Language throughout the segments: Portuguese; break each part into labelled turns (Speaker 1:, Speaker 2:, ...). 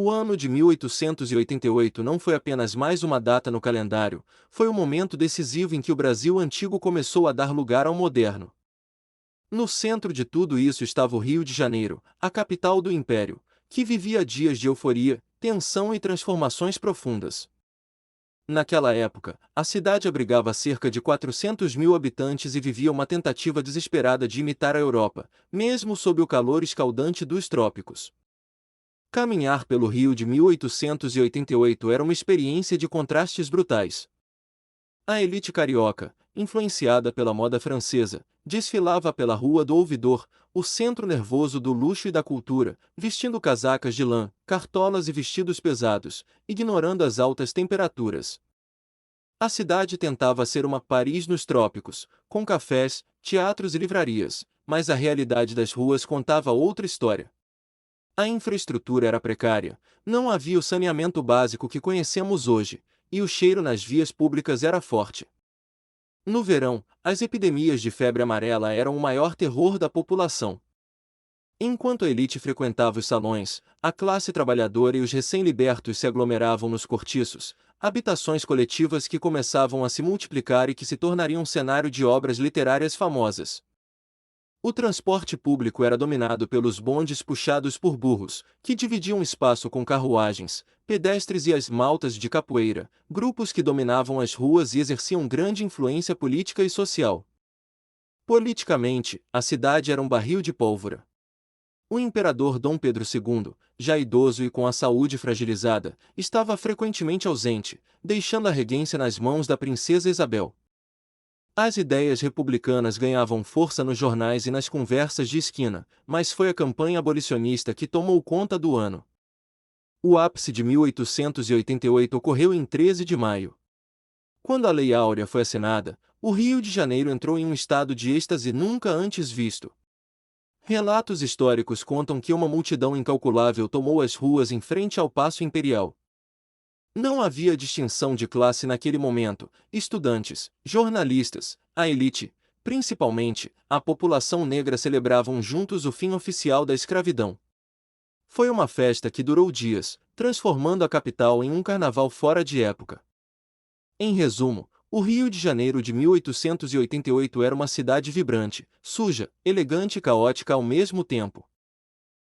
Speaker 1: O ano de 1888 não foi apenas mais uma data no calendário, foi o momento decisivo em que o Brasil antigo começou a dar lugar ao moderno. No centro de tudo isso estava o Rio de Janeiro, a capital do Império, que vivia dias de euforia, tensão e transformações profundas. Naquela época, a cidade abrigava cerca de 400 mil habitantes e vivia uma tentativa desesperada de imitar a Europa, mesmo sob o calor escaldante dos trópicos. Caminhar pelo Rio de 1888 era uma experiência de contrastes brutais. A elite carioca, influenciada pela moda francesa, desfilava pela Rua do Ouvidor, o centro nervoso do luxo e da cultura, vestindo casacas de lã, cartolas e vestidos pesados, ignorando as altas temperaturas. A cidade tentava ser uma Paris nos trópicos, com cafés, teatros e livrarias, mas a realidade das ruas contava outra história. A infraestrutura era precária, não havia o saneamento básico que conhecemos hoje, e o cheiro nas vias públicas era forte. No verão, as epidemias de febre amarela eram o maior terror da população. Enquanto a elite frequentava os salões, a classe trabalhadora e os recém-libertos se aglomeravam nos cortiços, habitações coletivas que começavam a se multiplicar e que se tornariam cenário de obras literárias famosas. O transporte público era dominado pelos bondes puxados por burros, que dividiam espaço com carruagens, pedestres e as maltas de capoeira, grupos que dominavam as ruas e exerciam grande influência política e social. Politicamente, a cidade era um barril de pólvora. O imperador Dom Pedro II, já idoso e com a saúde fragilizada, estava frequentemente ausente, deixando a regência nas mãos da princesa Isabel. As ideias republicanas ganhavam força nos jornais e nas conversas de esquina, mas foi a campanha abolicionista que tomou conta do ano. O ápice de 1888 ocorreu em 13 de maio. Quando a Lei Áurea foi assinada, o Rio de Janeiro entrou em um estado de êxtase nunca antes visto. Relatos históricos contam que uma multidão incalculável tomou as ruas em frente ao Paço Imperial. Não havia distinção de classe naquele momento: estudantes, jornalistas, a elite, principalmente, a população negra celebravam juntos o fim oficial da escravidão. Foi uma festa que durou dias, transformando a capital em um carnaval fora de época. Em resumo, o Rio de Janeiro de 1888 era uma cidade vibrante, suja, elegante e caótica ao mesmo tempo.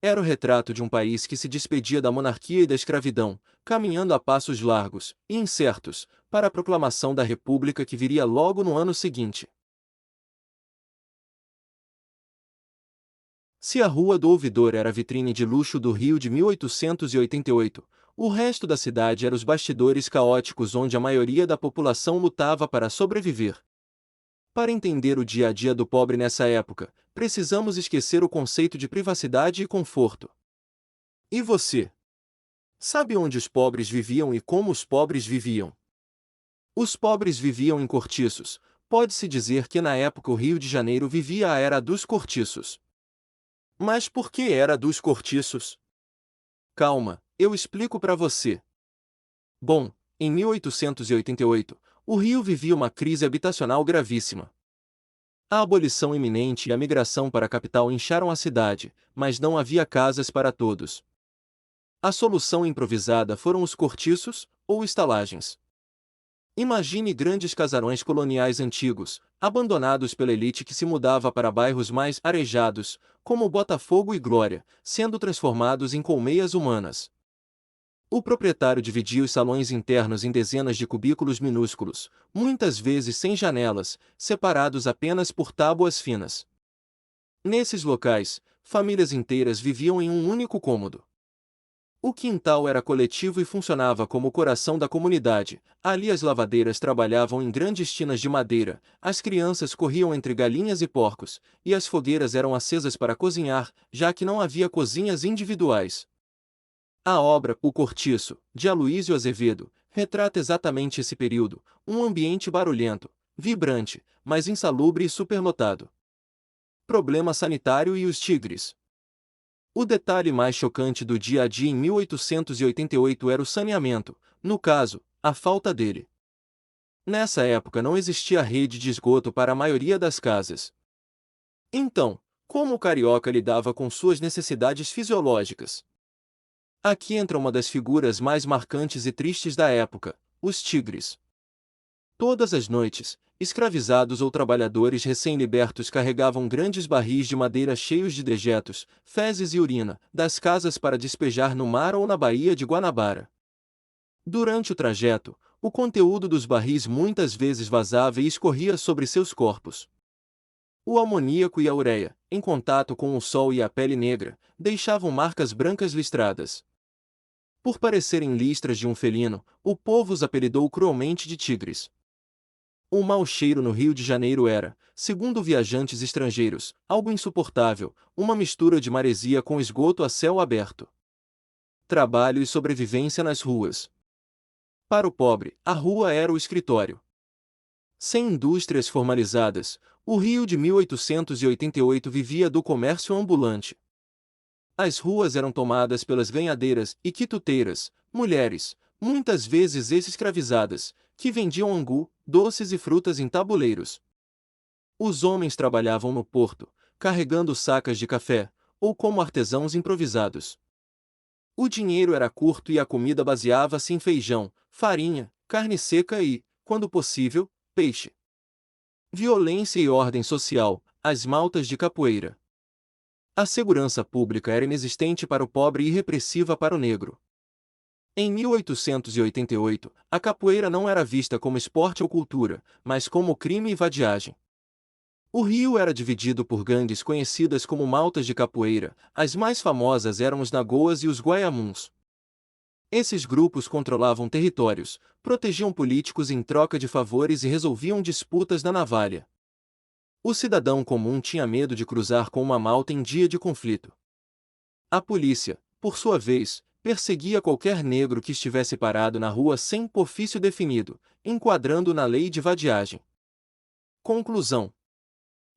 Speaker 1: Era o retrato de um país que se despedia da monarquia e da escravidão, caminhando a passos largos e incertos para a proclamação da República que viria logo no ano seguinte. Se a Rua do Ouvidor era a vitrine de luxo do Rio de 1888, o resto da cidade era os bastidores caóticos onde a maioria da população lutava para sobreviver. Para entender o dia a dia do pobre nessa época, precisamos esquecer o conceito de privacidade e conforto. E você? Sabe onde os pobres viviam e como os pobres viviam? Os pobres viviam em cortiços. Pode-se dizer que na época o Rio de Janeiro vivia a era dos cortiços. Mas por que era dos cortiços? Calma, eu explico para você. Bom, em 1888, o Rio vivia uma crise habitacional gravíssima. A abolição iminente e a migração para a capital incharam a cidade, mas não havia casas para todos. A solução improvisada foram os cortiços, ou estalagens. Imagine grandes casarões coloniais antigos, abandonados pela elite que se mudava para bairros mais arejados, como Botafogo e Glória, sendo transformados em colmeias humanas. O proprietário dividia os salões internos em dezenas de cubículos minúsculos, muitas vezes sem janelas, separados apenas por tábuas finas. Nesses locais, famílias inteiras viviam em um único cômodo. O quintal era coletivo e funcionava como o coração da comunidade. Ali as lavadeiras trabalhavam em grandes tinas de madeira, as crianças corriam entre galinhas e porcos, e as fogueiras eram acesas para cozinhar, já que não havia cozinhas individuais. A obra O Cortiço, de Aloísio Azevedo, retrata exatamente esse período, um ambiente barulhento, vibrante, mas insalubre e superlotado. Problema sanitário e os tigres. O detalhe mais chocante do dia a dia em 1888 era o saneamento, no caso, a falta dele. Nessa época não existia rede de esgoto para a maioria das casas. Então, como o carioca lidava com suas necessidades fisiológicas? Aqui entra uma das figuras mais marcantes e tristes da época, os tigres. Todas as noites, escravizados ou trabalhadores recém-libertos carregavam grandes barris de madeira cheios de dejetos, fezes e urina, das casas para despejar no mar ou na baía de Guanabara. Durante o trajeto, o conteúdo dos barris muitas vezes vazava e escorria sobre seus corpos. O amoníaco e a ureia, em contato com o sol e a pele negra, deixavam marcas brancas listradas. Por parecerem listras de um felino, o povo os apelidou cruelmente de tigres. O mau cheiro no Rio de Janeiro era, segundo viajantes estrangeiros, algo insuportável, uma mistura de maresia com esgoto a céu aberto. Trabalho e sobrevivência nas ruas. Para o pobre, a rua era o escritório. Sem indústrias formalizadas, o Rio de 1888 vivia do comércio ambulante. As ruas eram tomadas pelas ganhadeiras e quituteiras, mulheres, muitas vezes ex-escravizadas, que vendiam angu, doces e frutas em tabuleiros. Os homens trabalhavam no porto, carregando sacas de café, ou como artesãos improvisados. O dinheiro era curto e a comida baseava-se em feijão, farinha, carne seca e, quando possível, peixe. Violência e ordem social, as maltas de capoeira. A segurança pública era inexistente para o pobre e repressiva para o negro. Em 1888, a capoeira não era vista como esporte ou cultura, mas como crime e vadiagem. O Rio era dividido por gangues conhecidas como maltas de capoeira, as mais famosas eram os Nagoas e os Guaiamuns. Esses grupos controlavam territórios, protegiam políticos em troca de favores e resolviam disputas na navalha. O cidadão comum tinha medo de cruzar com uma malta em dia de conflito. A polícia, por sua vez, perseguia qualquer negro que estivesse parado na rua sem ofício definido, enquadrando na lei de vadiagem. Conclusão: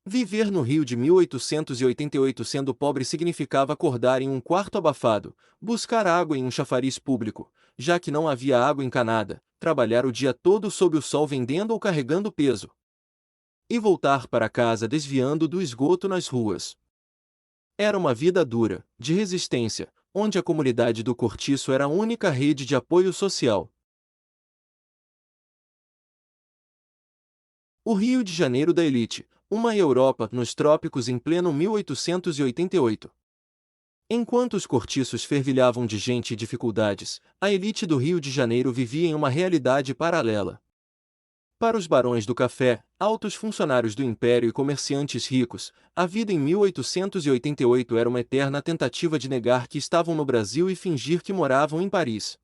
Speaker 1: viver no Rio de 1888 sendo pobre significava acordar em um quarto abafado, buscar água em um chafariz público, já que não havia água encanada, trabalhar o dia todo sob o sol vendendo ou carregando peso, e voltar para casa desviando do esgoto nas ruas. Era uma vida dura, de resistência, onde a comunidade do Cortiço era a única rede de apoio social. O Rio de Janeiro da elite, uma Europa nos trópicos em pleno 1888. Enquanto os cortiços fervilhavam de gente e dificuldades, a elite do Rio de Janeiro vivia em uma realidade paralela. Para os barões do café, altos funcionários do império e comerciantes ricos, a vida em 1888 era uma eterna tentativa de negar que estavam no Brasil e fingir que moravam em Paris.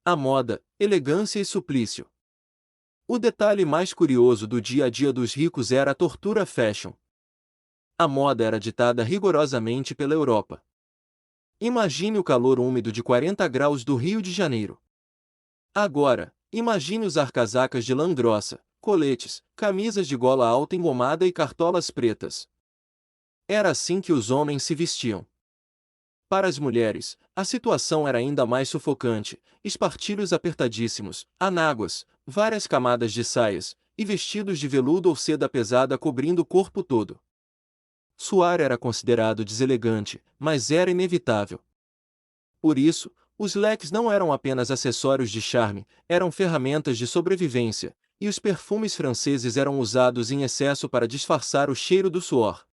Speaker 1: A moda, elegância e suplício. O detalhe mais curioso do dia a dia dos ricos era a tortura fashion. A moda era ditada rigorosamente pela Europa. Imagine o calor úmido de 40 graus do Rio de Janeiro. Agora, imagine usar casacas de lã grossa, coletes, camisas de gola alta engomada e cartolas pretas. Era assim que os homens se vestiam. Para as mulheres, a situação era ainda mais sufocante: espartilhos apertadíssimos, anáguas, várias camadas de saias, e vestidos de veludo ou seda pesada cobrindo o corpo todo. Suar era considerado deselegante, mas era inevitável. Por isso, os leques não eram apenas acessórios de charme, eram ferramentas de sobrevivência, e os perfumes franceses eram usados em excesso para disfarçar o cheiro do suor.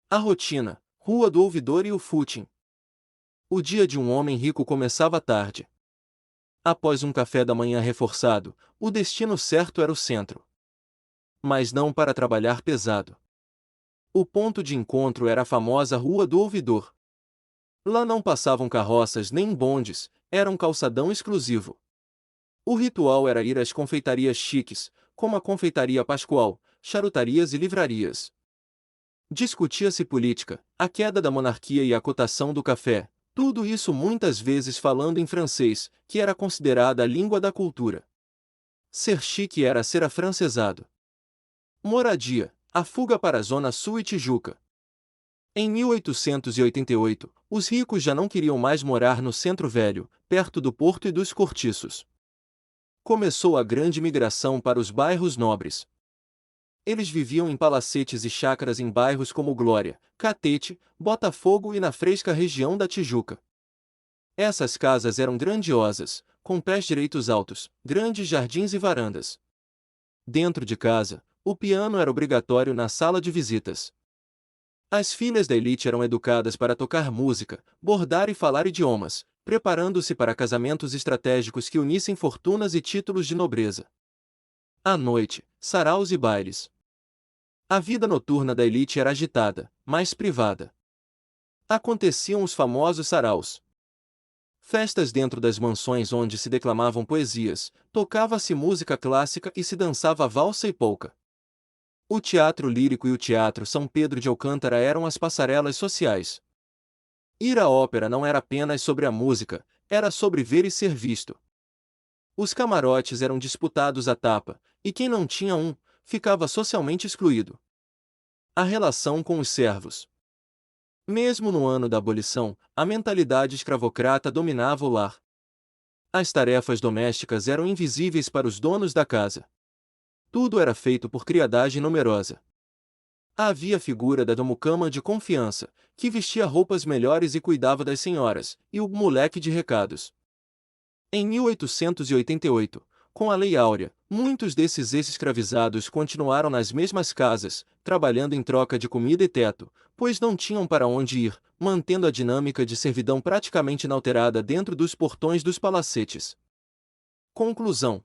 Speaker 1: A rotina, Rua do Ouvidor e o footing. O dia de um homem rico começava tarde. Após um café da manhã reforçado, o destino certo era o centro. Mas não para trabalhar pesado. O ponto de encontro era a famosa Rua do Ouvidor. Lá não passavam carroças nem bondes, era um calçadão exclusivo. O ritual era ir às confeitarias chiques, como a Confeitaria Pascoal, charutarias e livrarias. Discutia-se política, a queda da monarquia e a cotação do café, tudo isso muitas vezes falando em francês, que era considerada a língua da cultura. Ser chique era ser afrancesado. Moradia, a fuga para a Zona Sul e Tijuca. Em 1888, os ricos já não queriam mais morar no Centro Velho, perto do Porto e dos Cortiços. Começou a grande migração para os bairros nobres. Eles viviam em palacetes e chácaras em bairros como Glória, Catete, Botafogo e na fresca região da Tijuca. Essas casas eram grandiosas, com pés direitos altos, grandes jardins e varandas. Dentro de casa, o piano era obrigatório na sala de visitas. As filhas da elite eram educadas para tocar música, bordar e falar idiomas, preparando-se para casamentos estratégicos que unissem fortunas e títulos de nobreza. À noite, saraus e bailes. A vida noturna da elite era agitada, mas privada. Aconteciam os famosos saraus. Festas dentro das mansões onde se declamavam poesias, tocava-se música clássica e se dançava valsa e polca. O teatro lírico e o teatro São Pedro de Alcântara eram as passarelas sociais. Ir à ópera não era apenas sobre a música, era sobre ver e ser visto. Os camarotes eram disputados à tapa, e quem não tinha um, ficava socialmente excluído. A relação com os servos. Mesmo no ano da abolição, a mentalidade escravocrata dominava o lar. As tarefas domésticas eram invisíveis para os donos da casa. Tudo era feito por criadagem numerosa. Havia a figura da domucama de confiança, que vestia roupas melhores e cuidava das senhoras, e o moleque de recados. Em 1888, com a Lei Áurea, muitos desses ex-escravizados continuaram nas mesmas casas, trabalhando em troca de comida e teto, pois não tinham para onde ir, mantendo a dinâmica de servidão praticamente inalterada dentro dos portões dos palacetes. Conclusão: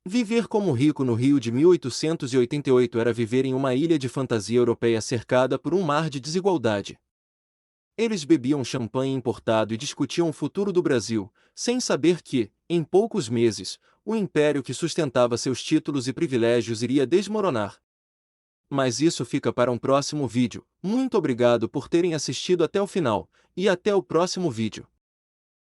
Speaker 1: viver como rico no Rio de 1888 era viver em uma ilha de fantasia europeia cercada por um mar de desigualdade. Eles bebiam champanhe importado e discutiam o futuro do Brasil, sem saber que, em poucos meses, o império que sustentava seus títulos e privilégios iria desmoronar. Mas isso fica para um próximo vídeo. Muito obrigado por terem assistido até o final, e até o próximo vídeo.